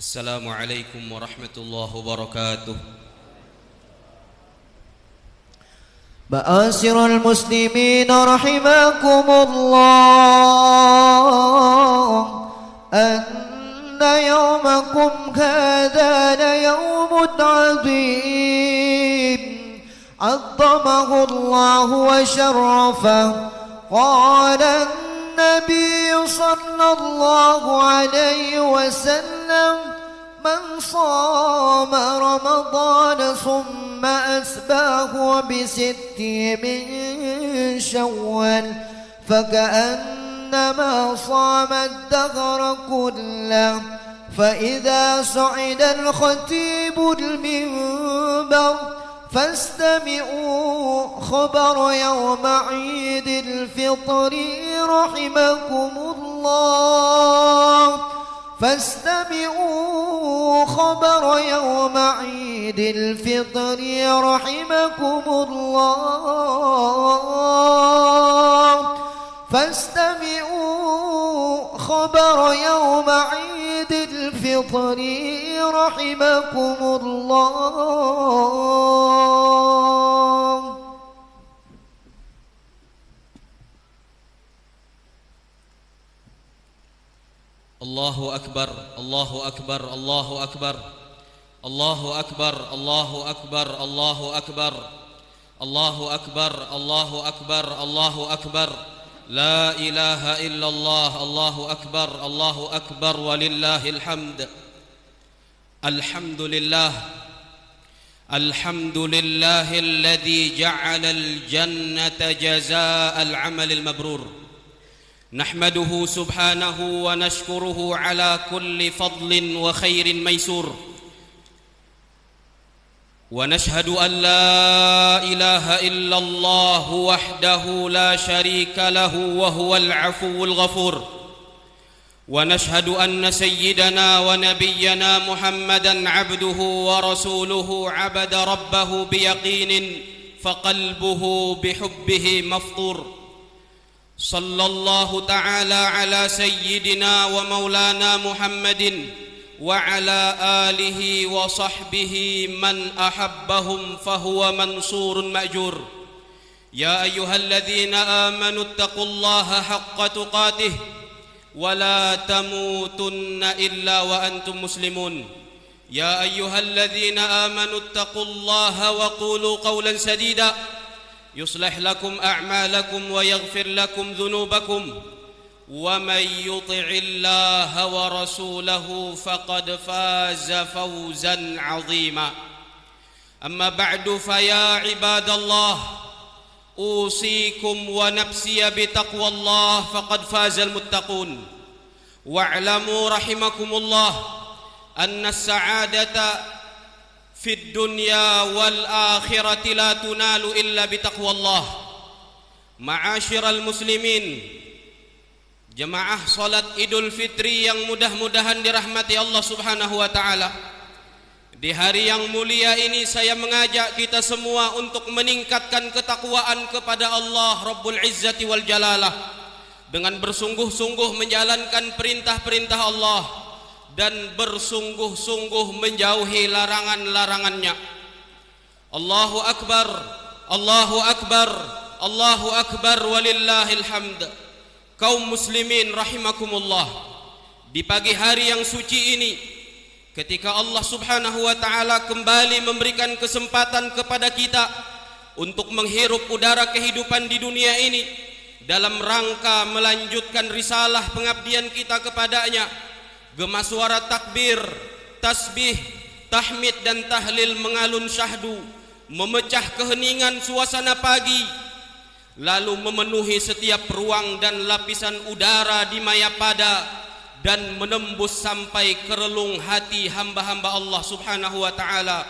Assalamualaikum warahmatullahi wabarakatuh. معاشر المسلمين رحمكم الله أن يومكم هذا ليوم عظيم عظمه الله وشرفه. قال النبي صلى الله عليه وسلم: من صام رمضان ثم أتبعه بست من شوال فكأنما صام الدهر كله. فإذا صعد الخطيب المنبر فاستمعوا خبر يوم عيد الفطر رحمكم الله. فاستمعوا خبر يوم عيد الفطر رحمكم الله. فاستمعوا خبر يوم عيد الفطر رحمكم الله. Allahu akbar, Allahu akbar, Allahu akbar. Allahu akbar, Allahu akbar, Allahu akbar. Allahu akbar, Allahu akbar, Allahu akbar. La ilaha illallah, Allahu akbar, Allahu akbar walillahil hamd. Alhamdulillah. Alhamdulillahilladzi ja'alal jannata jazaa'al 'amalil mabrur. نحمده سبحانه ونشكره على كل فضل وخير ميسور ونشهد أن لا إله إلا الله وحده لا شريك له وهو العفو الغفور ونشهد أن سيدنا ونبينا محمدا عبده ورسوله عبد ربه بيقين فقلبه بحبه مفطور صلى الله تعالى على سيدنا ومولانا محمد وعلى آله وصحبه من أحبهم فهو منصور مأجور. يا أيها الذين آمنوا اتقوا الله حق تقاته ولا تموتن إلا وأنتم مسلمون. يا أيها الذين آمنوا اتقوا الله وقولوا قولا سديدا يصلح لكم أعمالكم ويغفر لكم ذنوبكم ومن يطع الله ورسوله فقد فاز فوزا عظيما. أما بعد فيا عباد الله أوصيكم ونفسي بتقوى الله فقد فاز المتقون. واعلموا رحمكم الله أن السعادة في الدنيا والآخرة لا تنال إلا بتقوى الله. معاشر المسlimin, jemaah salat Idul Fitri yang mudah-mudahan dirahmati Allah Subhanahu wa taala. Di hari yang mulia ini saya mengajak kita semua untuk meningkatkan ketakwaan kepada Allah Rabbul Izzati wal Jalalah dengan bersungguh-sungguh menjalankan perintah-perintah Allah dan bersungguh-sungguh menjauhi larangan-larangannya. Allahu akbar, Allahu akbar, Allahu akbar walillahil hamd. Kaum muslimin rahimakumullah, di pagi hari yang suci ini, ketika Allah Subhanahu wa taala kembali memberikan kesempatan kepada kita untuk menghirup udara kehidupan di dunia ini dalam rangka melanjutkan risalah pengabdian kita kepadanya, gema suara takbir, tasbih, tahmid dan tahlil mengalun syahdu, memecah keheningan suasana pagi, lalu memenuhi setiap ruang dan lapisan udara di Mayapada dan menembus sampai ke relung hati hamba-hamba Allah Subhanahu wa taala.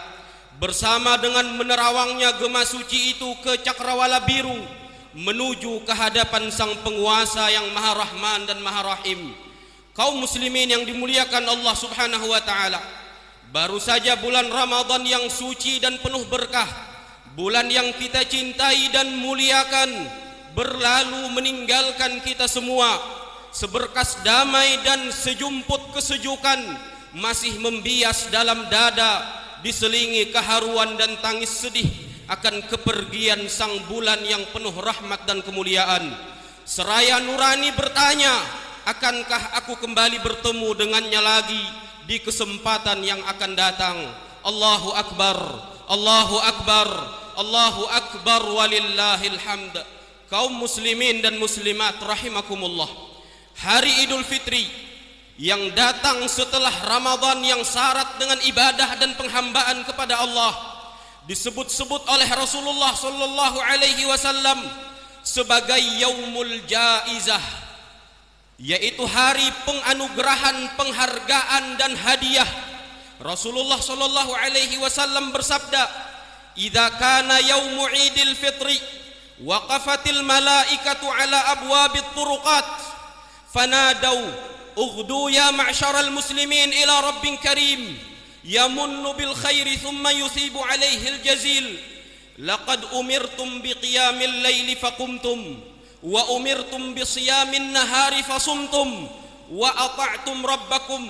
Bersama dengan menerawangnya gema suci itu ke cakrawala biru menuju ke hadapan Sang Penguasa yang Maha Rahman dan Maha Rahim. Kaum muslimin yang dimuliakan Allah Subhanahu wa taala, baru saja bulan Ramadan yang suci dan penuh berkah, bulan yang kita cintai dan muliakan, berlalu meninggalkan kita semua. Seberkas damai dan sejumput kesejukan masih membias dalam dada, diselingi keharuan dan tangis sedih akan kepergian sang bulan yang penuh rahmat dan kemuliaan. Seraya nurani bertanya, akankah aku kembali bertemu dengannya lagi di kesempatan yang akan datang? Allahu Akbar, Allahu Akbar, Allahu Akbar walillahil hamd. Kaum muslimin dan muslimat rahimakumullah, hari Idul Fitri yang datang setelah Ramadan yang syarat dengan ibadah dan penghambaan kepada Allah disebut-sebut oleh Rasulullah sallallahu alaihi wasallam sebagai Yaumul Jaizah, yaitu hari penganugerahan, penghargaan dan hadiah. Rasulullah sallallahu alaihi wasallam bersabda, "Idza kana yaumu Idil Fitri waqafatil malaikatu ala abwabit turuqat fanadau ughdu ya ma'syaral muslimin ila rabbin karim yamunnu bil khairi thumma yusibu alaihi al jazil laqad umirtum biqiyamil laili faqumtum wa umirtum bisiyamin nahari fasumtum wa ata'tum rabbakum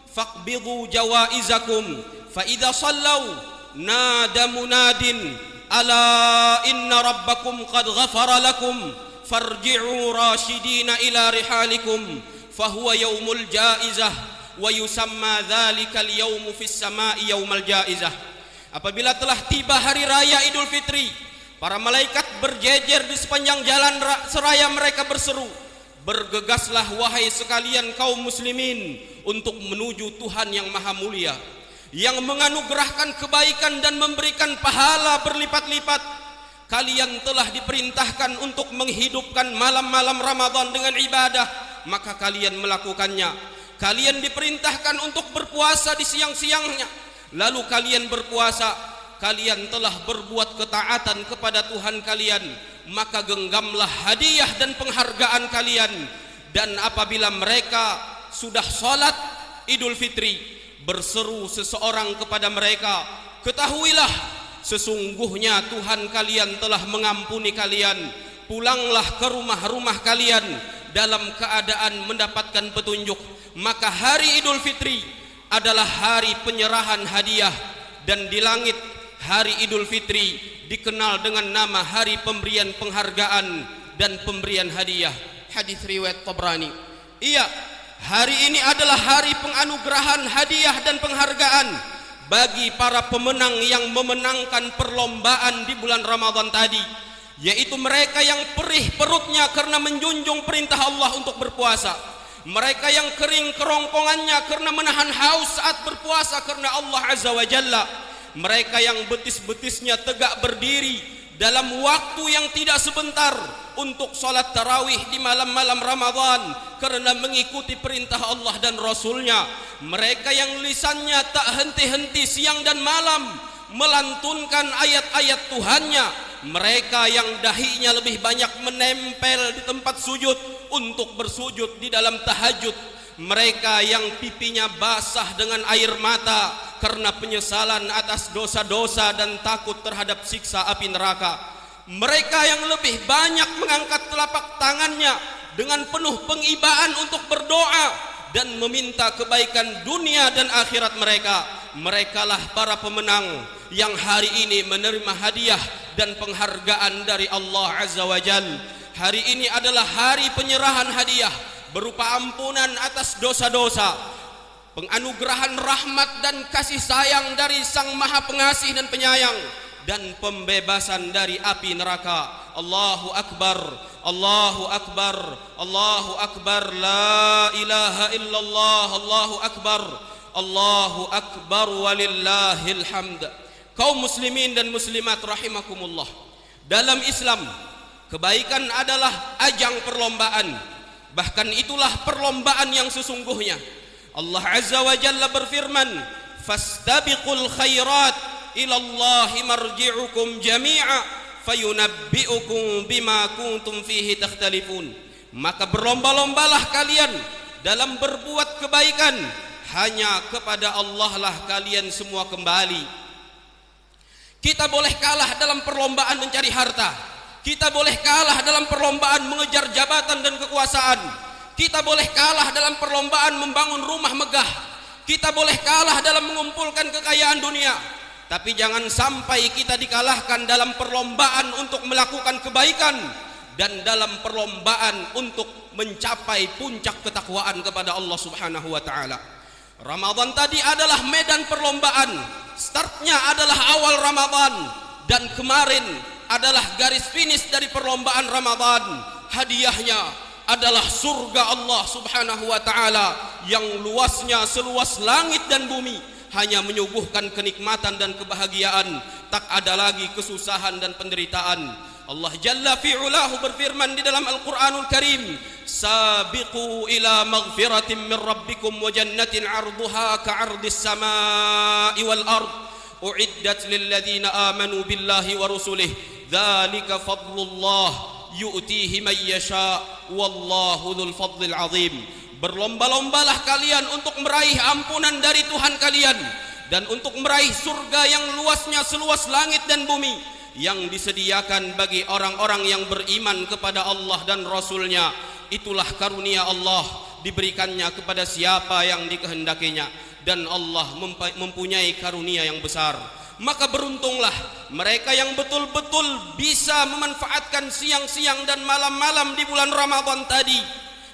faqbidu jawaizakum fa idza sallau nada munadin ala inna rabbakum qad ghafara lakum farji'u rashidina ila rihalikum fahuwa yaumul jaizah wa yusamma dhalikal yaumu fis sama'i yaumal jaizah." Apabila telah tiba hari raya Idul Fitri, para malaikat berjejer di sepanjang jalan seraya mereka berseru, "Bergegaslah wahai sekalian kaum muslimin untuk menuju Tuhan yang maha mulia, yang menganugerahkan kebaikan dan memberikan pahala berlipat-lipat. Kalian telah diperintahkan untuk menghidupkan malam-malam Ramadan dengan ibadah, maka kalian melakukannya. Kalian diperintahkan untuk berpuasa di siang-siangnya, lalu kalian berpuasa. Kalian telah berbuat ketaatan kepada Tuhan kalian, maka genggamlah hadiah dan penghargaan kalian. Dan apabila mereka sudah sholat Idul Fitri, berseru seseorang kepada mereka, ketahuilah sesungguhnya Tuhan kalian telah mengampuni kalian. Pulanglah ke rumah-rumah kalian dalam keadaan mendapatkan petunjuk." Maka hari Idul Fitri adalah hari penyerahan hadiah, dan di langit hari Idul Fitri dikenal dengan nama hari pemberian penghargaan dan pemberian hadiah. Hadis riwayat Tabrani. Iya, hari ini adalah hari penganugerahan hadiah dan penghargaan bagi para pemenang yang memenangkan perlombaan di bulan Ramadan tadi, yaitu mereka yang perih perutnya karena menjunjung perintah Allah untuk berpuasa, mereka yang kering kerongkongannya karena menahan haus saat berpuasa karena Allah Azza wa Jalla, mereka yang betis-betisnya tegak berdiri dalam waktu yang tidak sebentar untuk sholat tarawih di malam-malam Ramadan karena mengikuti perintah Allah dan Rasulnya, mereka yang lisannya tak henti-henti siang dan malam melantunkan ayat-ayat Tuhannya, mereka yang dahinya lebih banyak menempel di tempat sujud untuk bersujud di dalam tahajud, mereka yang pipinya basah dengan air mata karena penyesalan atas dosa-dosa dan takut terhadap siksa api neraka, mereka yang lebih banyak mengangkat telapak tangannya dengan penuh pengibaan untuk berdoa dan meminta kebaikan dunia dan akhirat mereka. Merekalah para pemenang yang hari ini menerima hadiah dan penghargaan dari Allah Azza wa Jalla. Hari ini adalah hari penyerahan hadiah berupa ampunan atas dosa-dosa, penganugerahan rahmat dan kasih sayang dari Sang Maha Pengasih dan Penyayang, dan pembebasan dari api neraka. Allahu Akbar, Allahu Akbar, Allahu Akbar, la ilaha illallah, Allahu Akbar, Allahu Akbar walillahil hamd. Kaum muslimin dan muslimat rahimakumullah, dalam Islam kebaikan adalah ajang perlombaan, bahkan itulah perlombaan yang sesungguhnya. Allah Azza wa Jalla berfirman, "Fastabiqul khairat ilallahi marji'ukum jami'a fayunabbi'ukum bima kuntum fihi takhtalifun." Maka berlomba-lombalah kalian dalam berbuat kebaikan, hanya kepada Allah lah kalian semua kembali. Kita boleh kalah dalam perlombaan mencari harta, kita boleh kalah dalam perlombaan mengejar jabatan dan kekuasaan, kita boleh kalah dalam perlombaan membangun rumah megah, Kita boleh kalah dalam mengumpulkan kekayaan dunia, tapi jangan sampai kita dikalahkan dalam perlombaan untuk melakukan kebaikan dan dalam perlombaan untuk mencapai puncak ketakwaan kepada Allah Subhanahu wa taala. Ramadan tadi adalah medan perlombaan. Startnya adalah awal Ramadan dan kemarin adalah garis finish dari perlombaan Ramadan. Hadiahnya adalah surga Allah Subhanahu wa taala yang luasnya seluas langit dan bumi, hanya menyuguhkan kenikmatan dan kebahagiaan, tak ada lagi kesusahan dan penderitaan. Allah Jalla fi'ulahu berfirman di dalam Al-Qur'anul Karim, sabiqu ila maghfiratin min rabbikum wa jannatin 'arduha ka'ardis samai wal ard u'iddat lil ladzina amanu billahi wa rusulihi dzalika fadlullah yu'tihi man yasha wallahu dzul fadlil azim. Berlomba-lombalah kalian untuk meraih ampunan dari Tuhan kalian dan untuk meraih surga yang luasnya seluas langit dan bumi, yang disediakan bagi orang-orang yang beriman kepada Allah dan Rasul-Nya. Itulah karunia Allah, diberikannya kepada siapa yang dikehendakinya, dan Allah mempunyai karunia yang besar. Maka beruntunglah mereka yang betul-betul bisa memanfaatkan siang-siang dan malam-malam di bulan Ramadan tadi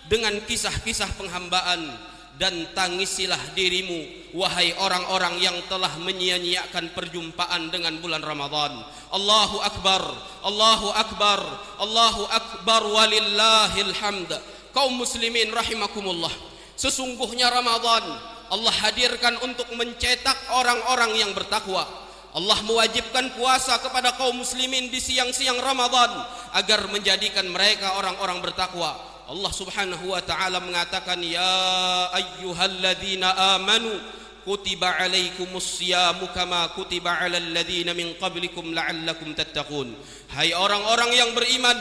dengan kisah-kisah penghambaan, dan tangisilah dirimu wahai orang-orang yang telah menyia-nyiakan perjumpaan dengan bulan Ramadan. Allahu Akbar, Allahu Akbar, Allahu Akbar walillahil hamd. Kaum muslimin rahimakumullah, sesungguhnya Ramadan Allah hadirkan untuk mencetak orang-orang yang bertakwa. Allah mewajibkan puasa kepada kaum muslimin di siang-siang Ramadan agar menjadikan mereka orang-orang bertakwa. Allah Subhanahu wa taala mengatakan, ya ayyuhalladzina amanu kutiba alaikumus siyamu kama kutiba alal ladzina min qablikum la'allakum tattaqun. Hai orang-orang yang beriman,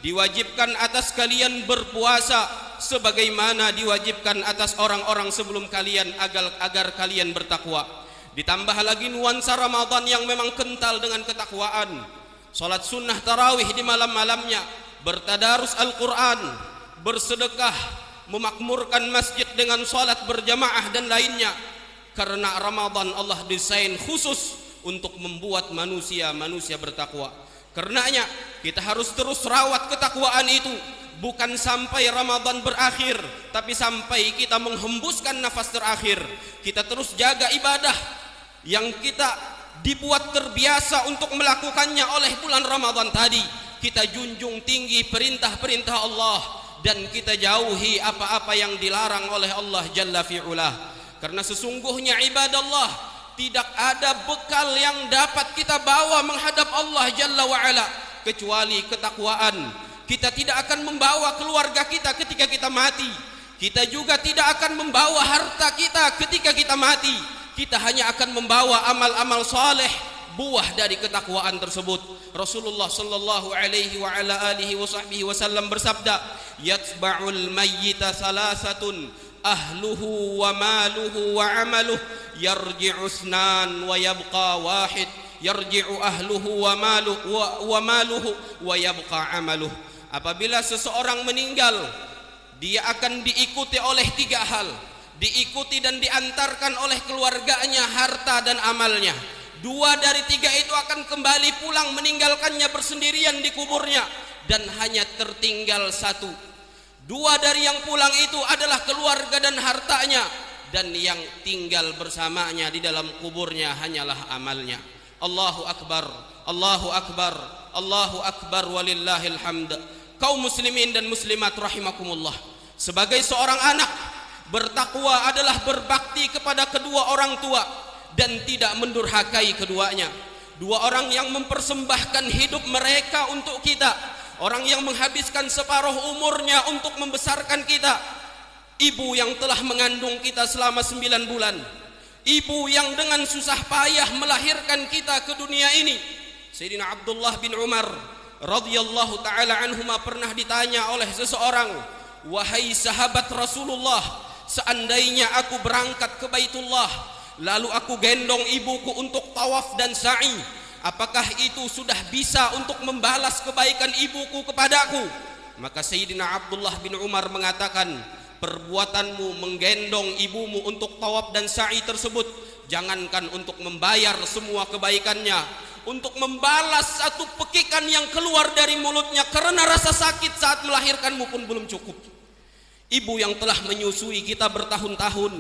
diwajibkan atas kalian berpuasa sebagaimana diwajibkan atas orang-orang sebelum kalian agar kalian bertakwa. Ditambah lagi nuansa Ramadan yang memang kental dengan ketakwaan. Salat sunnah tarawih di malam-malamnya, bertadarus Al-Quran, bersedekah, memakmurkan masjid dengan salat berjamaah dan lainnya. Karena Ramadan Allah desain khusus untuk membuat manusia bertakwa. Karenanya kita harus terus rawat ketakwaan itu, bukan sampai Ramadan berakhir, tapi sampai kita menghembuskan nafas terakhir. Kita terus jaga ibadah yang kita dibuat terbiasa untuk melakukannya oleh bulan Ramadan tadi. Kita junjung tinggi perintah-perintah Allah dan kita jauhi apa-apa yang dilarang oleh Allah Jalla fi'ulah. Karena sesungguhnya ibadallah, tidak ada bekal yang dapat kita bawa menghadap Allah Jalla wa'ala kecuali ketakwaan. Kita tidak akan membawa keluarga kita ketika kita mati. Kita juga tidak akan membawa harta kita ketika kita mati. Kita hanya akan membawa amal-amal saleh, buah dari ketakwaan tersebut. Rasulullah sallallahu alaihi wa ala alihi wasallam bersabda, yatba'ul mayyita salasatun ahluhu wa maluhu wa amaluhu yarji'u isnan wa yabqa wahid yarji'u ahluhu wa maluhu wa yabqa amaluhu. Apabila seseorang meninggal, dia akan diikuti oleh tiga hal. Diikuti dan diantarkan oleh keluarganya, harta dan amalnya. Dua dari tiga itu akan kembali pulang meninggalkannya bersendirian di kuburnya, dan hanya tertinggal satu. Dua dari yang pulang itu adalah keluarga dan hartanya, dan yang tinggal bersamanya di dalam kuburnya hanyalah amalnya. Allahu Akbar, Allahu Akbar, Allahu Akbar walillahil hamd. Kaum muslimin dan muslimat rahimakumullah, sebagai seorang anak, bertakwa adalah berbakti kepada kedua orang tua dan tidak mendurhakai keduanya. Dua orang yang mempersembahkan hidup mereka untuk kita, orang yang menghabiskan separuh umurnya untuk membesarkan kita. Ibu yang telah mengandung kita selama 9 bulan, ibu yang dengan susah payah melahirkan kita ke dunia ini. Sayyidina Abdullah bin Umar radhiyallahu ta'ala anhuma pernah ditanya oleh seseorang, wahai sahabat Rasulullah, seandainya aku berangkat ke Baitullah, lalu aku gendong ibuku untuk tawaf dan sa'i, apakah itu sudah bisa untuk membalas kebaikan ibuku kepadaku? Maka Sayyidina Abdullah bin Umar mengatakan, perbuatanmu menggendong ibumu untuk tawaf dan sa'i tersebut, jangankan untuk membayar semua kebaikannya, untuk membalas satu pekikan yang keluar dari mulutnya karena rasa sakit saat melahirkanmu pun belum cukup. Ibu yang telah menyusui kita bertahun-tahun,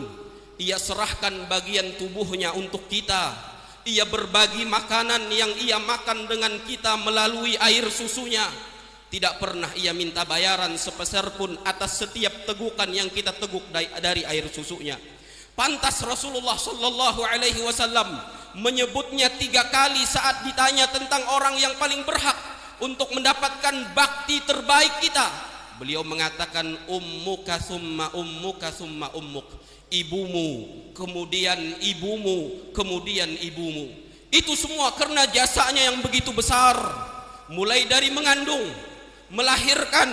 ia serahkan bagian tubuhnya untuk kita. Ia berbagi makanan yang ia makan dengan kita melalui air susunya. Tidak pernah ia minta bayaran sepeser pun atas setiap tegukan yang kita teguk dari air susunya. Pantas Rasulullah sallallahu alaihi wasallam menyebutnya 3 kali saat ditanya tentang orang yang paling berhak untuk mendapatkan bakti terbaik kita. Beliau mengatakan ummuka summa ummuka summa ummuk. Ibumu, kemudian ibumu, kemudian ibumu. Itu semua karena jasanya yang begitu besar. Mulai dari mengandung, melahirkan,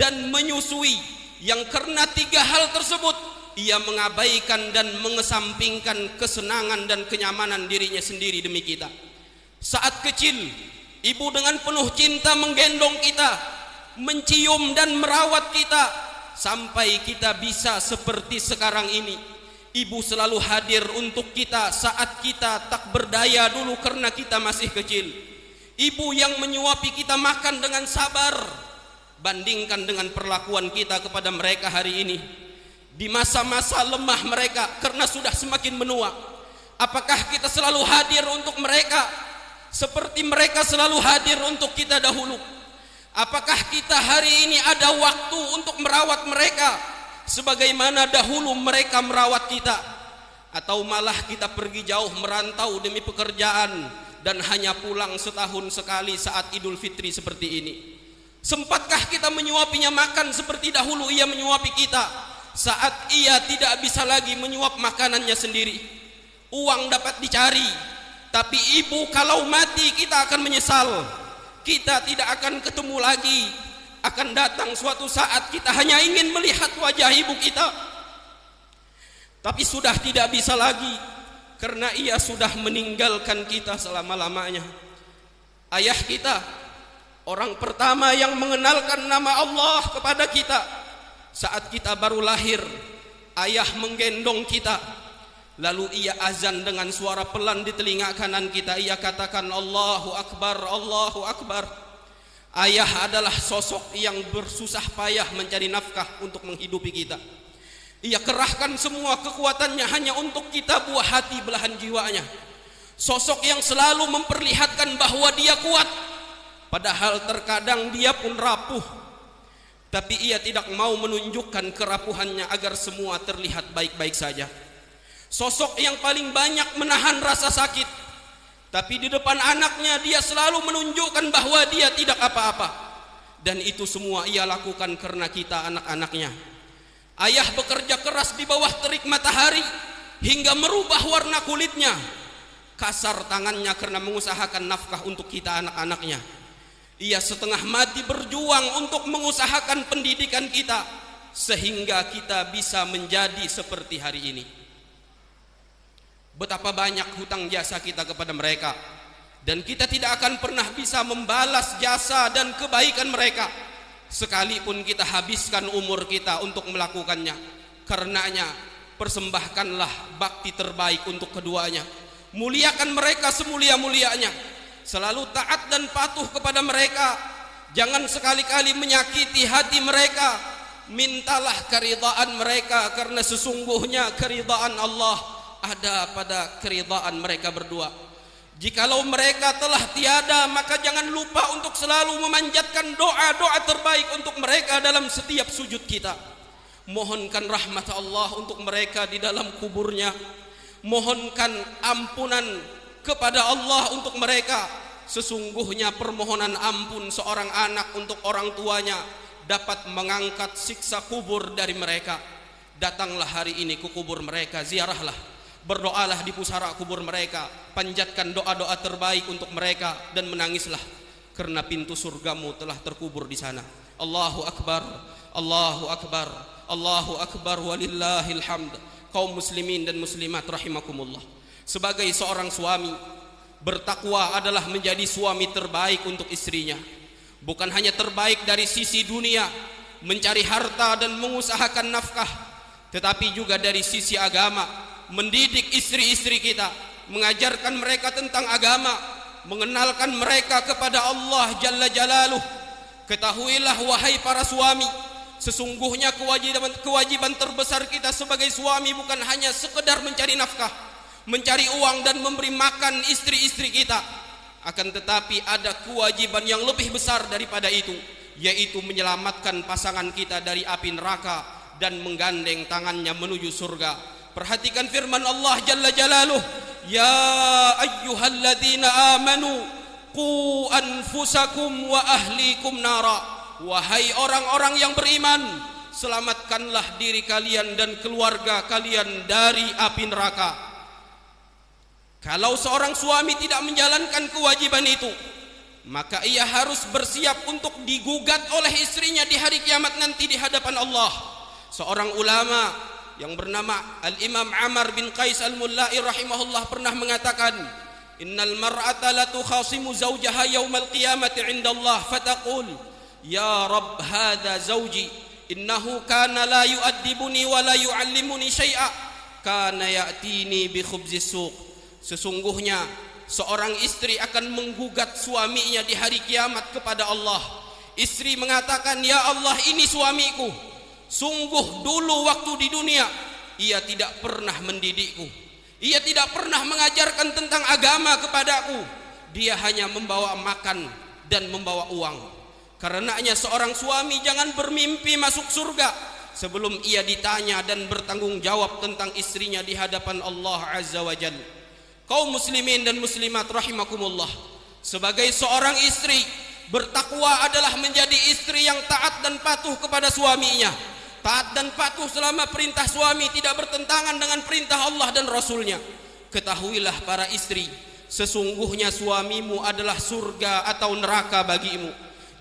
dan menyusui. Yang karena 3 hal tersebut ia mengabaikan dan mengesampingkan kesenangan dan kenyamanan dirinya sendiri demi kita. Saat kecil, ibu dengan penuh cinta menggendong kita, mencium dan merawat kita sampai kita bisa seperti sekarang ini. Ibu selalu hadir untuk kita saat kita tak berdaya dulu karena kita masih kecil. Ibu yang menyuapi kita makan dengan sabar. Bandingkan dengan perlakuan kita kepada mereka hari ini di masa-masa lemah mereka karena sudah semakin menua. Apakah kita selalu hadir untuk mereka seperti mereka selalu hadir untuk kita dahulu? Apakah kita hari ini ada waktu untuk merawat mereka sebagaimana dahulu mereka merawat kita? Atau malah kita pergi jauh merantau demi pekerjaan dan hanya pulang setahun sekali saat Idul Fitri seperti ini? Sempatkah kita menyuapinya makan seperti dahulu ia menyuapi kita saat ia tidak bisa lagi menyuap makanannya sendiri? Uang dapat dicari, tapi ibu kalau mati kita akan menyesal. Kita tidak akan ketemu lagi. Akan datang suatu saat kita hanya ingin melihat wajah ibu kita, tapi sudah tidak bisa lagi karena ia sudah meninggalkan kita selama-lamanya. Ayah kita, orang pertama yang mengenalkan nama Allah kepada kita saat kita baru lahir. Ayah menggendong kita, lalu ia azan dengan suara pelan di telinga kanan kita. Ia katakan Allahu Akbar, Allahu Akbar. Ayah adalah sosok yang bersusah payah mencari nafkah untuk menghidupi kita. Ia kerahkan semua kekuatannya hanya untuk kita, buah hati belahan jiwanya. Sosok yang selalu memperlihatkan bahwa dia kuat, padahal terkadang dia pun rapuh. Tapi ia tidak mau menunjukkan kerapuhannya agar semua terlihat baik-baik saja. Sosok yang paling banyak menahan rasa sakit, tapi di depan anaknya dia selalu menunjukkan bahwa dia tidak apa-apa. Dan itu semua ia lakukan karena kita anak-anaknya. Ayah bekerja keras di bawah terik matahari hingga merubah warna kulitnya. Kasar tangannya karena mengusahakan nafkah untuk kita anak-anaknya. Ia setengah mati berjuang untuk mengusahakan pendidikan kita sehingga kita bisa menjadi seperti hari ini. Betapa banyak hutang jasa kita kepada mereka, dan kita tidak akan pernah bisa membalas jasa dan kebaikan mereka sekalipun kita habiskan umur kita untuk melakukannya. Karenanya persembahkanlah bakti terbaik untuk keduanya. Muliakan mereka semulia-mulianya. Selalu taat dan patuh kepada mereka. Jangan sekali-kali menyakiti hati mereka. Mintalah keridhaan mereka, karena sesungguhnya keridhaan Allah ada pada keridhaan mereka berdua. Jikalau mereka telah tiada, maka jangan lupa untuk selalu memanjatkan doa-doa terbaik untuk mereka dalam setiap sujud kita. Mohonkan rahmat Allah untuk mereka di dalam kuburnya. Mohonkan ampunan kepada Allah untuk mereka. Sesungguhnya permohonan ampun seorang anak untuk orang tuanya dapat mengangkat siksa kubur dari mereka. Datanglah hari ini ke kubur mereka, ziarahlah, berdoalah di pusara kubur mereka, panjatkan doa-doa terbaik untuk mereka, dan menangislah karena pintu surgamu telah terkubur di sana. Allahu Akbar, Allahu Akbar, Allahu Akbar, walillahil hamd. Kaum muslimin dan muslimat rahimakumullah, sebagai seorang suami, bertakwa adalah menjadi suami terbaik untuk istrinya. Bukan hanya terbaik dari sisi dunia, mencari harta dan mengusahakan nafkah, tetapi juga dari sisi agama, mendidik istri-istri kita, mengajarkan mereka tentang agama, mengenalkan mereka kepada Allah Jalla Jalaluh. Ketahuilah wahai para suami, sesungguhnya kewajiban terbesar kita sebagai suami bukan hanya sekedar mencari nafkah, mencari uang dan memberi makan istri-istri kita, akan tetapi ada kewajiban yang lebih besar daripada itu, yaitu menyelamatkan pasangan kita dari api neraka dan menggandeng tangannya menuju surga. Perhatikan firman Allah Jalla Jalaluh, ya ayyuhalladzina amanu qu anfusakum wa ahlikum nara. Wahai orang-orang yang beriman, selamatkanlah diri kalian dan keluarga kalian dari api neraka. Kalau seorang suami tidak menjalankan kewajiban itu, maka ia harus bersiap untuk digugat oleh istrinya di hari kiamat nanti di hadapan Allah. Seorang ulama yang bernama Al-Imam Amr bin Qais Al-Mullai rahimahullah pernah mengatakan, innal mar'ata la tukhasimu zawjaha yaumal qiyamati 'inda Allah fataqul, ya Rabb hadha zawji innahu kana la yu'addibuni wa la yu'allimuni syai'a kana ya'tini bi khubzis suq. Sesungguhnya seorang istri akan menggugat suaminya di hari kiamat kepada Allah. Istri mengatakan, ya Allah, ini suamiku, sungguh dulu waktu di dunia ia tidak pernah mendidikku, ia tidak pernah mengajarkan tentang agama kepadaku, dia hanya membawa makan dan membawa uang. Karenanya seorang suami jangan bermimpi masuk surga sebelum ia ditanya dan bertanggung jawab tentang istrinya di hadapan Allah Azza wa Jalla. Kaum muslimin dan muslimat rahimakumullah, sebagai seorang istri, bertakwa adalah menjadi istri yang taat dan patuh kepada suaminya. Taat dan patuh selama perintah suami tidak bertentangan dengan perintah Allah dan Rasulnya. Ketahuilah para istri, sesungguhnya suamimu adalah surga atau neraka bagimu.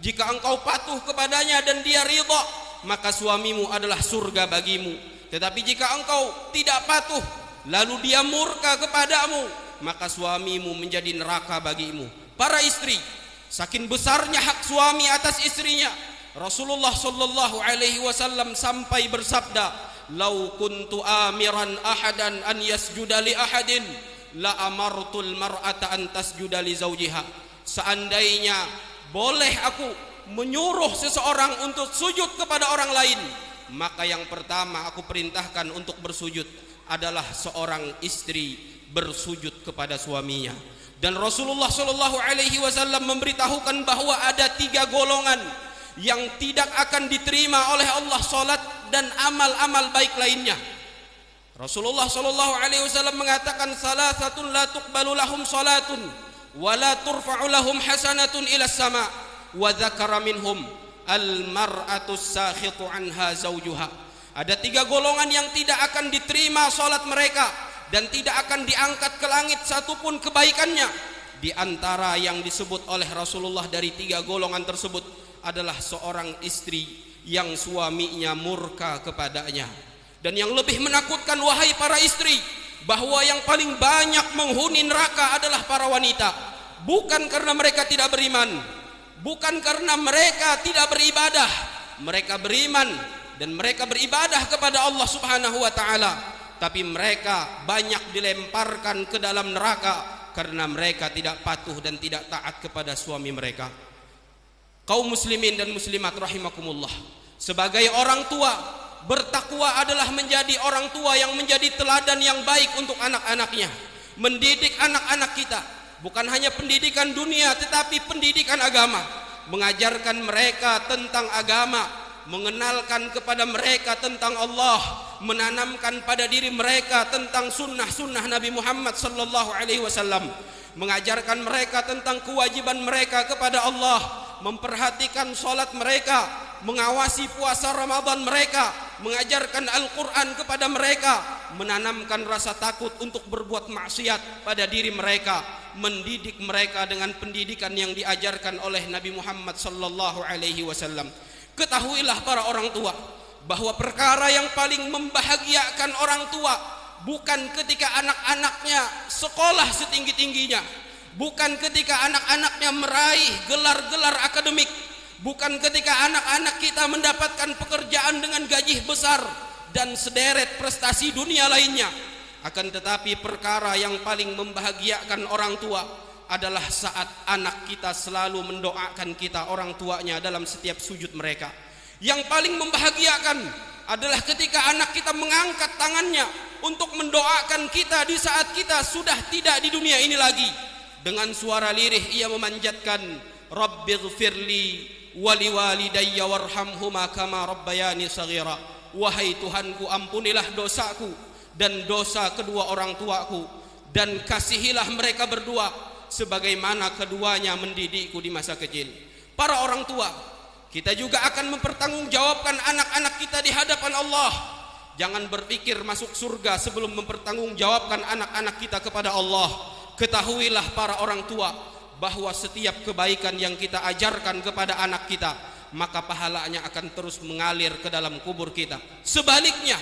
Jika engkau patuh kepadanya dan dia ridha, maka suamimu adalah surga bagimu. Tetapi jika engkau tidak patuh lalu dia murka kepadamu, maka suamimu menjadi neraka bagimu. Para istri, saking besarnya hak suami atas istrinya, Rasulullah sallallahu alaihi wasallam sampai bersabda, "Lau kuntu amiran ahadan an yasjuda li ahadin, la amartul mar'ata an tasjuda li zawjiha." Seandainya boleh aku menyuruh seseorang untuk sujud kepada orang lain, maka yang pertama aku perintahkan untuk bersujud adalah seorang istri bersujud kepada suaminya. Dan Rasulullah sallallahu alaihi wasallam memberitahukan bahwa ada 3 golongan yang tidak akan diterima oleh Allah salat dan amal-amal baik lainnya. Rasulullah sallallahu alaihi wasallam mengatakan, salasatun la tuqbalu lahum salatun wa la turfa'u lahum hasanatun ila sama, wa dzakara minhum al-mar'atu sakhitu anha zawjuha. Ada 3 golongan yang tidak akan diterima salat mereka dan tidak akan diangkat ke langit satupun kebaikannya. Di antara yang disebut oleh Rasulullah dari 3 golongan tersebut adalah seorang istri yang suaminya murka kepadanya. Dan yang lebih menakutkan, wahai para istri, bahwa yang paling banyak menghuni neraka adalah para wanita. Bukan karena mereka tidak beriman, bukan karena mereka tidak beribadah. Mereka beriman dan mereka beribadah kepada Allah Subhanahu wa taala, tapi mereka banyak dilemparkan ke dalam neraka karena mereka tidak patuh dan tidak taat kepada suami mereka. Kaum muslimin dan muslimat rahimakumullah, sebagai orang tua, bertakwa adalah menjadi orang tua yang menjadi teladan yang baik untuk anak-anaknya. Mendidik anak-anak kita bukan hanya pendidikan dunia tetapi pendidikan agama, mengajarkan mereka tentang agama, mengenalkan kepada mereka tentang Allah, menanamkan pada diri mereka tentang sunnah-sunnah Nabi Muhammad sallallahu alaihi wasallam, mengajarkan mereka tentang kewajiban mereka kepada Allah, memperhatikan salat mereka, mengawasi puasa Ramadan mereka, mengajarkan Al-Quran kepada mereka, menanamkan rasa takut untuk berbuat maksiat pada diri mereka, mendidik mereka dengan pendidikan yang diajarkan oleh Nabi Muhammad sallallahu alaihi wasallam. Ketahuilah para orang tua bahwa perkara yang paling membahagiakan orang tua bukan ketika anak-anaknya sekolah setinggi-tingginya, bukan ketika anak-anaknya meraih gelar-gelar akademik, bukan ketika anak-anak kita mendapatkan pekerjaan dengan gaji besar dan sederet prestasi dunia lainnya. Akan tetapi perkara yang paling membahagiakan orang tua adalah saat anak kita selalu mendoakan kita, orang tuanya, dalam setiap sujud mereka. Yang paling membahagiakan adalah ketika anak kita mengangkat tangannya untuk mendoakan kita di saat kita sudah tidak di dunia ini lagi. Dengan suara lirih ia memanjatkan, Rabbighfirli wali walidayya warhamhuma kama rabbayani saghira. Wahai Tuhanku, ampunilah dosaku dan dosa kedua orang tuaku, dan kasihilah mereka berdua sebagaimana keduanya mendidikku di masa kecil. Para orang tua, kita juga akan mempertanggungjawabkan anak-anak kita di hadapan Allah. Jangan berpikir masuk surga sebelum mempertanggungjawabkan anak-anak kita kepada Allah. Ketahuilah para orang tua bahwa setiap kebaikan yang kita ajarkan kepada anak kita, maka pahalanya akan terus mengalir ke dalam kubur kita. Sebaliknya,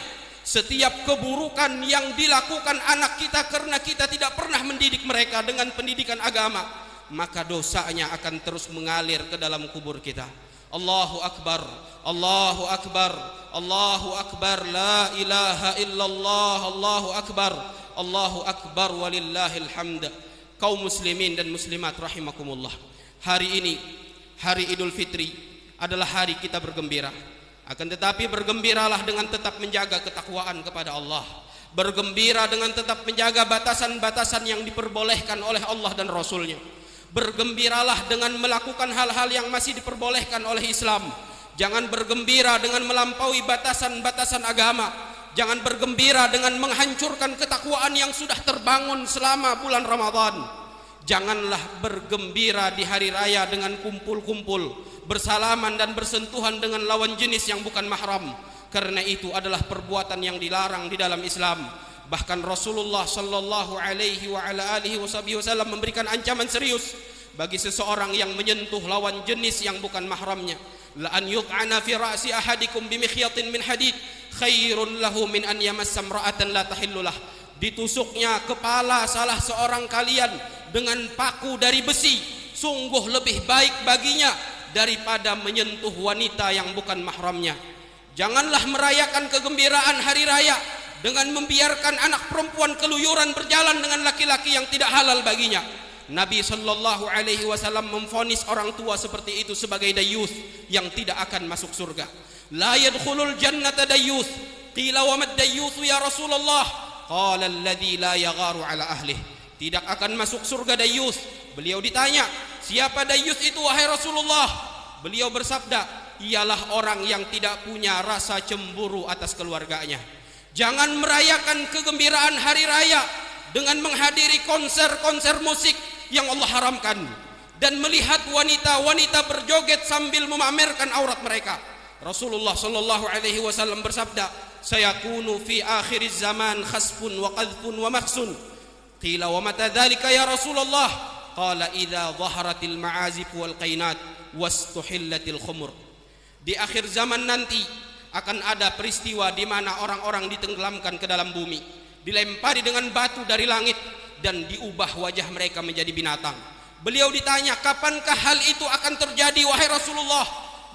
setiap keburukan yang dilakukan anak kita karena kita tidak pernah mendidik mereka dengan pendidikan agama, maka dosanya akan terus mengalir ke dalam kubur kita. Allahu Akbar, Allahu Akbar, Allahu Akbar, la ilaha illallah, Allahu Akbar, Allahu Akbar, walillahil hamd. Kaum muslimin dan muslimat rahimakumullah, hari ini, hari Idul Fitri, adalah hari kita bergembira. Akan tetapi bergembiralah dengan tetap menjaga ketakwaan kepada Allah. Bergembira dengan tetap menjaga batasan-batasan yang diperbolehkan oleh Allah dan Rasulnya. Bergembiralah dengan melakukan hal-hal yang masih diperbolehkan oleh Islam. Jangan bergembira dengan melampaui batasan-batasan agama. Jangan bergembira dengan menghancurkan ketakwaan yang sudah terbangun selama bulan Ramadan. Janganlah bergembira di hari raya dengan kumpul-kumpul, bersalaman dan bersentuhan dengan lawan jenis yang bukan mahram, karena itu adalah perbuatan yang dilarang di dalam Islam. Bahkan Rasulullah sallallahu alaihi wa ala alihi wasallam memberikan ancaman serius bagi seseorang yang menyentuh lawan jenis yang bukan mahramnya. La an yut'ana fi ra'si ahadikum bimikhyatin min hadid khairun lahu min an yamassa imra'atan la tahillu lah. Ditusuknya kepala salah seorang kalian dengan paku dari besi sungguh lebih baik baginya daripada menyentuh wanita yang bukan mahramnya. Janganlah merayakan kegembiraan hari raya dengan membiarkan anak perempuan keluyuran berjalan dengan laki-laki yang tidak halal baginya. Nabi sallallahu alaihi wasallam memvonis orang tua seperti itu sebagai dayyuth yang tidak akan masuk surga. La yadkhulul jannata dayyuth. Qila wa mad dayyuth ya Rasulullah? Qala alladhi la yagharu ala ahlih. Tidak akan masuk surga dayyuth. Beliau ditanya, siapa dayyuth itu wahai Rasulullah? Beliau bersabda, ialah orang yang tidak punya rasa cemburu atas keluarganya. Jangan merayakan kegembiraan hari raya dengan menghadiri konser-konser musik yang Allah haramkan dan melihat wanita-wanita berjoget sambil memamerkan aurat mereka. Rasulullah sallallahu alaihi wasallam bersabda, sayakunu fi akhiriz zaman khasfun wa qadhfun wa makhsun. Qila wa mata dzalika ya Rasulullah? Qala idza dhaharatil ma'azif wal qainat wastuhillatil khumur. Di akhir zaman nanti akan ada peristiwa di mana orang-orang ditenggelamkan ke dalam bumi, dilempari dengan batu dari langit, dan diubah wajah mereka menjadi binatang. Beliau ditanya, kapankah hal itu akan terjadi wahai Rasulullah?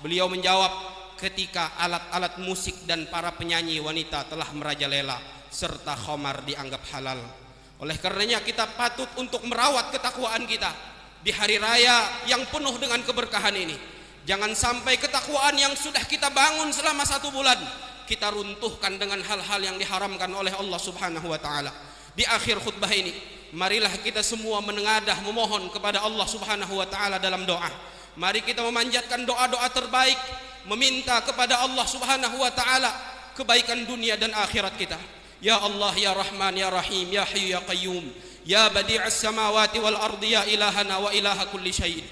Beliau menjawab, ketika alat-alat musik dan para penyanyi wanita telah merajalela serta khamar dianggap halal. Oleh karenanya kita patut untuk merawat ketakwaan kita di hari raya yang penuh dengan keberkahan ini. Jangan sampai ketakwaan yang sudah kita bangun selama 1 bulan kita runtuhkan dengan hal-hal yang diharamkan oleh Allah Subhanahu wa taala. Di akhir khutbah ini, marilah kita semua menengadah memohon kepada Allah Subhanahu wa taala dalam doa. Mari kita memanjatkan doa-doa terbaik, meminta kepada Allah Subhanahu wa taala kebaikan dunia dan akhirat kita. Ya Allah, ya Rahman, ya Rahim, ya Hayyu, ya Qayyum, ya Badi'as samawati wal ardi, ya ilahana wa ilaha kulli syai'in.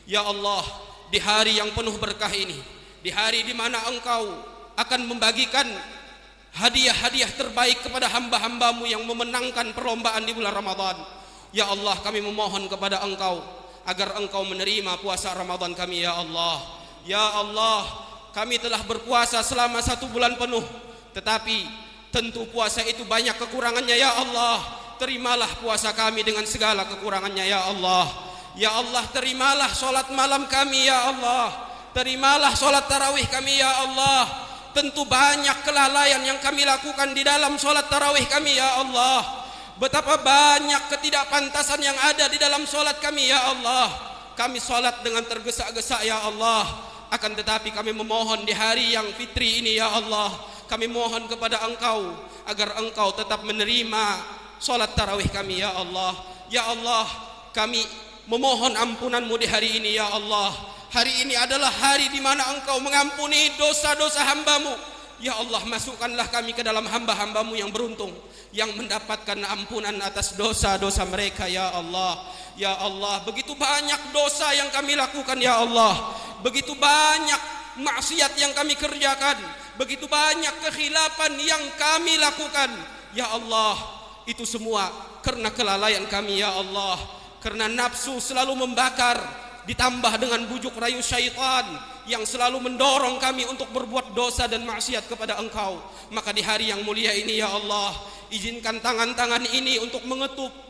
Ya Allah, di hari yang penuh berkah ini, di hari di mana Engkau akan membagikan hadiah-hadiah terbaik kepada hamba-hambamu yang memenangkan perlombaan di bulan Ramadan. Ya Allah, kami memohon kepada Engkau agar Engkau menerima puasa Ramadan kami, ya Allah. Ya Allah, kami telah berpuasa selama 1 bulan penuh, tetapi tentu puasa itu banyak kekurangannya, ya Allah. Terimalah puasa kami dengan segala kekurangannya, ya Allah. Ya Allah, terimalah solat malam kami, ya Allah. terimalah sholat tarawih kami ya Allah. Tentu banyak kelalaian yang kami lakukan di dalam sholat tarawih kami ya Allah. Betapa banyak ketidakpantasan yang ada di dalam sholat kami ya Allah. Kami sholat dengan tergesa-gesa ya Allah. Akan tetapi kami memohon di hari yang fitri ini ya Allah, kami mohon kepada Engkau agar Engkau tetap menerima sholat tarawih kami ya Allah. Ya Allah, kami memohon ampunan-Mu di hari ini ya Allah. Hari ini adalah hari di mana Engkau mengampuni dosa-dosa hamba-Mu. Ya Allah, masukkanlah kami ke dalam hamba-hamba-Mu yang beruntung, yang mendapatkan ampunan atas dosa-dosa mereka ya Allah. Ya Allah, begitu banyak dosa yang kami lakukan ya Allah. Begitu banyak maksiat yang kami kerjakan. Begitu banyak kekhilafan yang kami lakukan. Ya Allah, itu semua karena kelalaian kami ya Allah. Karena nafsu selalu membakar, ditambah dengan bujuk rayu syaitan yang selalu mendorong kami untuk berbuat dosa dan maksiat kepada Engkau. Maka di hari yang mulia ini ya Allah, izinkan tangan-tangan ini untuk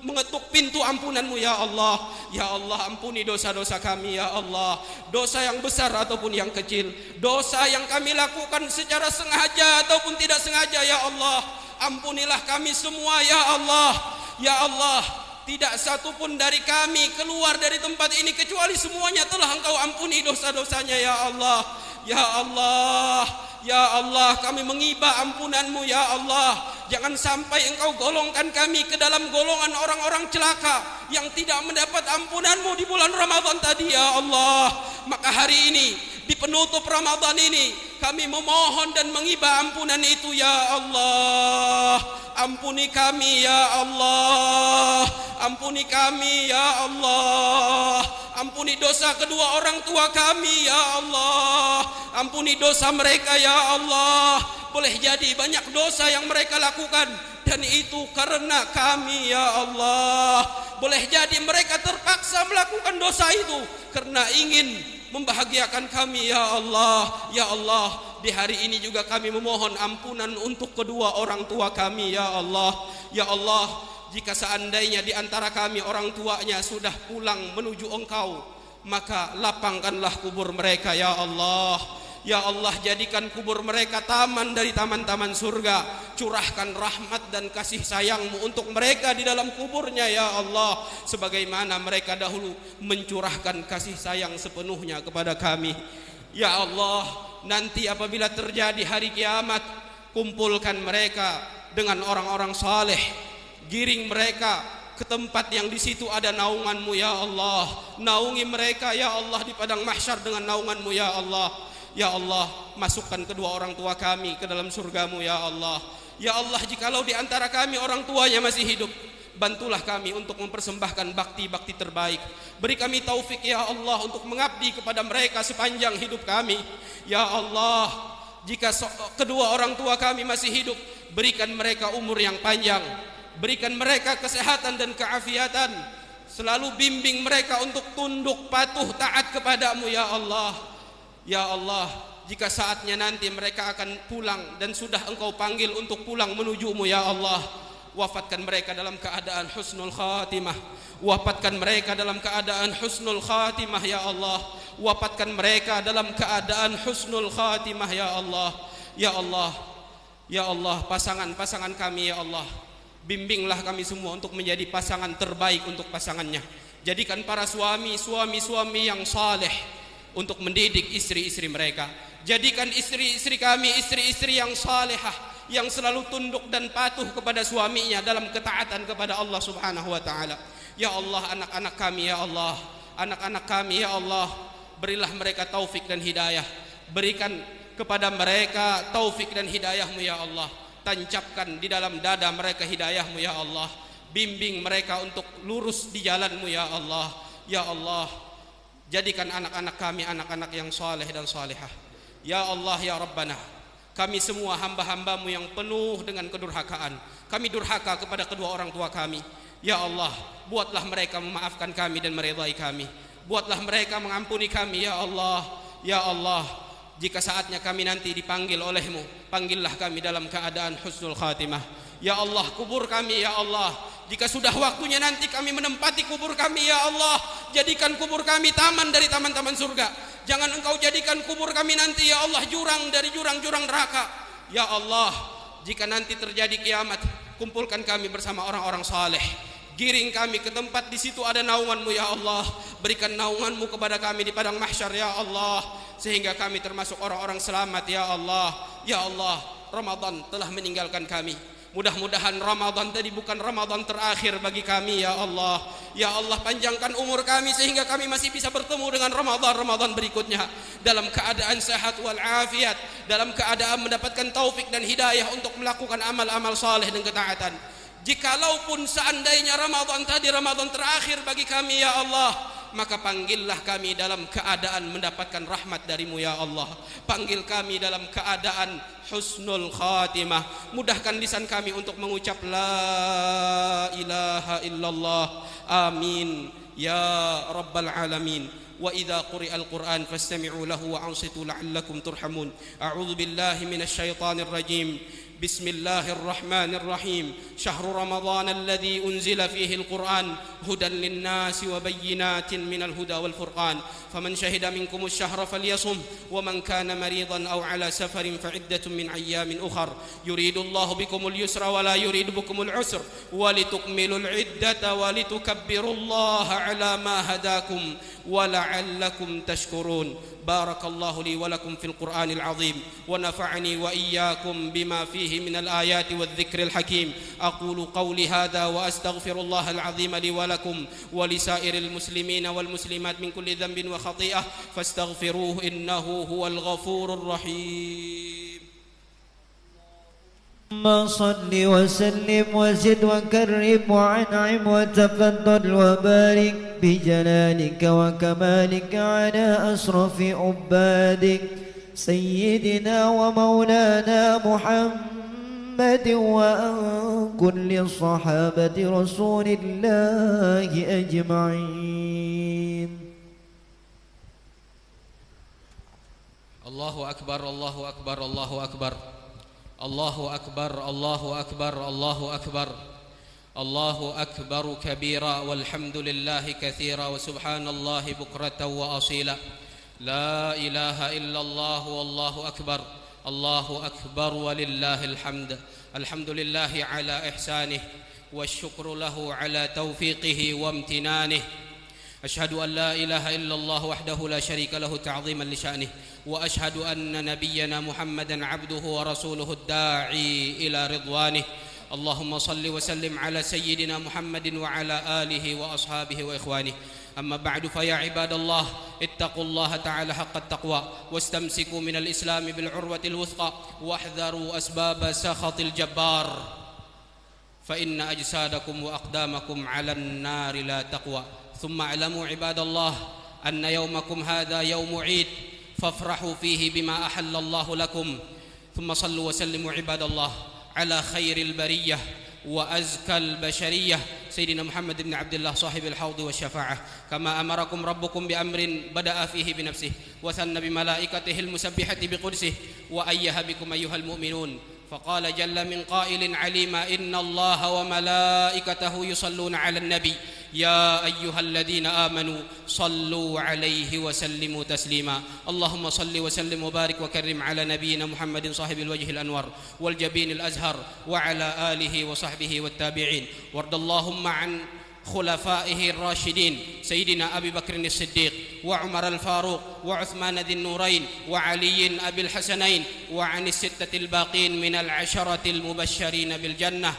mengetuk pintu ampunan-Mu ya Allah. Ya Allah, ampuni dosa-dosa kami ya Allah. Dosa yang besar ataupun yang kecil, dosa yang kami lakukan secara sengaja ataupun tidak sengaja ya Allah. Ampunilah kami semua ya Allah. Ya Allah, tidak satu pun dari kami keluar dari tempat ini kecuali semuanya telah Engkau ampuni dosa-dosanya ya Allah. Ya Allah, ya Allah, kami mengiba ampunan-Mu ya Allah. Jangan sampai Engkau golongkan kami ke dalam golongan orang-orang celaka yang tidak mendapat ampunan-Mu di bulan Ramadan tadi ya Allah. Maka hari ini, di penutup Ramadan ini, kami memohon dan mengiba ampunan itu ya Allah. Ampuni kami ya Allah. Ampuni kami ya Allah. Ampuni dosa kedua orang tua kami ya Allah. Ampuni dosa mereka ya Allah. Boleh jadi banyak dosa yang mereka lakukan, dan itu karena kami ya Allah. Boleh jadi mereka terpaksa melakukan dosa itu karena ingin membahagiakan kami ya Allah. Ya Allah, di hari ini juga kami memohon ampunan untuk kedua orang tua kami ya Allah. Ya Allah, jika seandainya di antara kami orang tuanya sudah pulang menuju Engkau, maka lapangkanlah kubur mereka ya Allah. Ya Allah, jadikan kubur mereka taman dari taman-taman surga. Curahkan rahmat dan kasih sayang-Mu untuk mereka di dalam kuburnya ya Allah, sebagaimana mereka dahulu mencurahkan kasih sayang sepenuhnya kepada kami. Ya Allah, nanti apabila terjadi hari kiamat, kumpulkan mereka dengan orang-orang saleh. Giring mereka ke tempat yang di situ ada naungan-Mu ya Allah. Naungi mereka ya Allah di padang mahsyar dengan naungan-Mu ya Allah. Ya Allah, masukkan kedua orang tua kami ke dalam surga-Mu ya Allah. Ya Allah, jikalau di antara kami orang tuanya masih hidup, bantulah kami untuk mempersembahkan bakti-bakti terbaik. Beri kami taufik ya Allah untuk mengabdi kepada mereka sepanjang hidup kami. Ya Allah, jika kedua orang tua kami masih hidup, berikan mereka umur yang panjang. Berikan mereka kesehatan dan keafiatan. Selalu bimbing mereka untuk tunduk patuh taat kepada-Mu ya Allah. Ya Allah, jika saatnya nanti mereka akan pulang dan sudah Engkau panggil untuk pulang menuju-Mu ya Allah, wafatkan mereka dalam keadaan husnul khatimah. Wafatkan mereka dalam keadaan husnul khatimah ya Allah. Wafatkan mereka dalam keadaan husnul khatimah ya Allah. Ya Allah, ya Allah, pasangan-pasangan kami ya Allah, bimbinglah kami semua untuk menjadi pasangan terbaik untuk pasangannya. Jadikan para suami yang saleh untuk mendidik istri-istri mereka. Jadikan istri-istri kami istri-istri yang salehah, yang selalu tunduk dan patuh kepada suaminya dalam ketaatan kepada Allah Subhanahu wa taala. Ya Allah, anak-anak kami ya Allah, anak-anak kami ya Allah, berilah mereka taufik dan hidayah. Berikan kepada mereka taufik dan hidayah-Mu ya Allah. Tancapkan di dalam dada mereka hidayah-Mu ya Allah. Bimbing mereka untuk lurus di jalan-Mu ya Allah. Ya Allah, jadikan anak-anak kami anak-anak yang saleh dan salihah. Ya Allah ya Rabbana, kami semua hamba-hamba-Mu yang penuh dengan kedurhakaan. Kami durhaka kepada kedua orang tua kami. Ya Allah, buatlah mereka memaafkan kami dan meridai kami. Buatlah mereka mengampuni kami ya Allah. Ya Allah, jika saatnya kami nanti dipanggil oleh-Mu, panggillah kami dalam keadaan husnul khatimah. Ya Allah, kubur kami ya Allah, jika sudah waktunya nanti kami menempati kubur kami ya Allah, jadikan kubur kami taman dari taman-taman surga. Jangan Engkau jadikan kubur kami nanti ya Allah jurang dari jurang-jurang neraka. Ya Allah, jika nanti terjadi kiamat, kumpulkan kami bersama orang-orang saleh. Giring kami ke tempat di situ ada naungan-Mu ya Allah. Berikan naungan-Mu kepada kami di padang mahsyar ya Allah, sehingga kami termasuk orang-orang selamat ya Allah. Ya Allah, Ramadan telah meninggalkan kami. Mudah-mudahan Ramadan tadi bukan Ramadan terakhir bagi kami ya Allah. Ya Allah, panjangkan umur kami sehingga kami masih bisa bertemu dengan Ramadan berikutnya dalam keadaan sehat wal afiat, dalam keadaan mendapatkan taufik dan hidayah untuk melakukan amal-amal saleh dan ketaatan. Jikalaupun seandainya Ramadan tadi Ramadan terakhir bagi kami ya Allah, maka panggillah kami dalam keadaan mendapatkan rahmat dari-Mu ya Allah. Panggil kami dalam keadaan husnul khatimah. Mudahkan lisan kami untuk mengucap la ilaha illallah. Amin ya rabbal alamin. Wa idza quri'al Qur'an fastami'u lahu wa ansitu la'allakum turhamun. A'udzu billahi minasy syaithanir rajim. بسم الله الرحمن الرحيم شهر رمضان الذي أنزل فيه القرآن هدى للناس وبينات من الهدى والفرقان فمن شهد منكم الشهر فليصم ومن كان مريضا أو على سفر فعدة من أيام أخر يريد الله بكم اليسر ولا يريد بكم العسر ولتكملوا العدة ولتكبروا الله على ما هداكم ولعلكم تشكرون بارك الله لي ولكم في القرآن العظيم ونفعني وإياكم بما فيه من الآيات والذكر الحكيم أقول قولي هذا وأستغفر الله العظيم لي ولكم ولسائر المسلمين والمسلمات من كل ذنب وخطيئة فاستغفروه إنه هو الغفور الرحيم اللهم صل وسلم وزد وكرم وانعم وتفضل وبارك بجلالك وكمالك على أشرف عبادك سيدنا ومولانا محمد وعن كل صحابة رسول الله أجمعين. الله أكبر الله أكبر الله أكبر الله أكبر الله أكبر الله أكبر الله أكبر كبيرا والحمد لله كثيرا وسبحان الله بكرة وأصيلا لا إله إلا الله والله أكبر الله أكبر ولله الحمد الحمد لله على إحسانه والشكر له على توفيقه وامتنانه أشهد أن لا إله إلا الله وحده لا شريك له تعظيما لشأنه وأشهد أن نبينا محمدا عبده ورسوله الداعي إلى رضوانه اللهم صل وسلم على سيدنا محمد وعلى آله وأصحابه وإخوانه أما بعد فيا عباد الله اتقوا الله تعالى حق التقوى واستمسكوا من الإسلام بالعروة الوثقى واحذروا أسباب سخط الجبار فإن أجسادكم وأقدامكم على النار لا تقوى ثم اعلموا عباد الله أن يومكم هذا يوم عيد فافرحوا فيه بما أحل الله لكم ثم صلوا وسلموا عباد الله على خير البرية وأزكى البشرية سيدنا محمد بن عبد الله صاحب الحوض والشفاعة كما أمركم ربكم بأمر بدأ فيه بنفسه وثنى بملائكته المسبحة بقدسه وأيه بكم أيها المؤمنون فقال جل من قائل عليما إن الله وملائكته يصلون على النبي يا أيها الذين آمنوا صلوا عليه وسلموا تسليما اللهم صل وسلم وبارك وكرم على نبينا محمد صاحب الوجه الأنور والجبين الأزهر وعلى آله وصحبه والتابعين وارض اللهم عن خلفائه الراشدين سيدنا أبي بكر الصديق وعمر الفاروق وعثمان ذي النورين وعلي أبي الحسنين وعن الستة الباقين من العشرة المبشرين بالجنة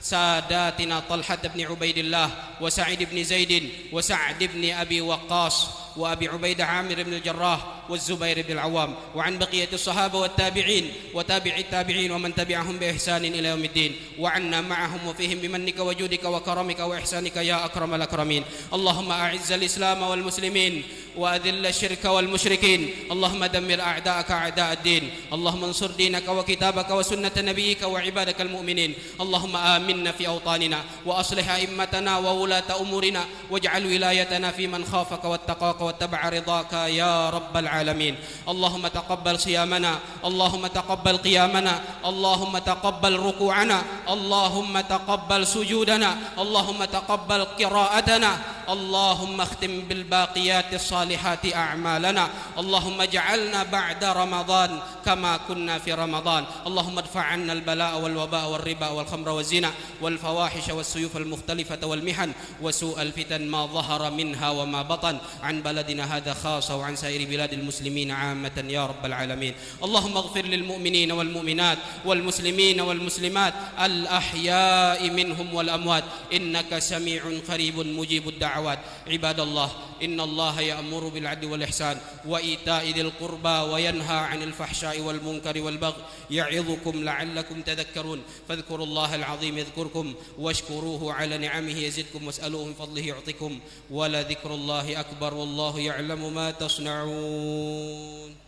ساداتنا طلحة بن عبيد الله وسعيد بن زيد وسعد بن أبي وقاص وأبي عبيدة عامر بن الجراح والزبير بن العوام وعن بقية الصحابة والتابعين وتابع التابعين ومن تبعهم بإحسان إلى يوم الدين وعنا معهم وفيهم بمنك وجودك وكرمك وإحسانك يا أكرم الأكرمين اللهم أعز الإسلام والمسلمين وأذل الشرك والمشركين اللهم دمر أعداءك أعداء الدين اللهم انصر دينك وكتابك وسنة نبيك وعبادك المؤمنين اللهم آمنا في أوطاننا وأصلح أئمتنا وولاة أمورنا واجعل ولايتنا في من خافك واتقاك واتبع رضاك يا رب العالمين اللهم تقبل صيامنا اللهم تقبل قيامنا اللهم تقبل ركوعنا اللهم تقبل سجودنا اللهم تقبل قراءتنا اللهم اختم بالباقيات الصالحات أعمالنا اللهم اجعلنا بعد رمضان كما كنا في رمضان اللهم ادفع عنا البلاء والوباء والربا والخمر والزنا والفواحش والسيوف المختلفة والمحن وسوء الفتن ما ظهر منها وما بطن عن بلدنا هذا خاصة وعن سائر بلاد المسلمين عامة يا رب العالمين اللهم اغفر للمؤمنين والمؤمنات والمسلمين والمسلمات الأحياء منهم والأموات إنك سميع قريب مجيب الدعوات عباد الله إن الله يأمر بالعدل والإحسان وإيتاء ذي القربى وينهى عن الفحشاء والمنكر والبغي يعظكم لعلكم تذكرون فاذكروا الله العظيم يذكركم واشكروه على نعمه يزدكم واسألوه من فضله يعطكم ولذكر الله أكبر والله يعلم ما تصنعون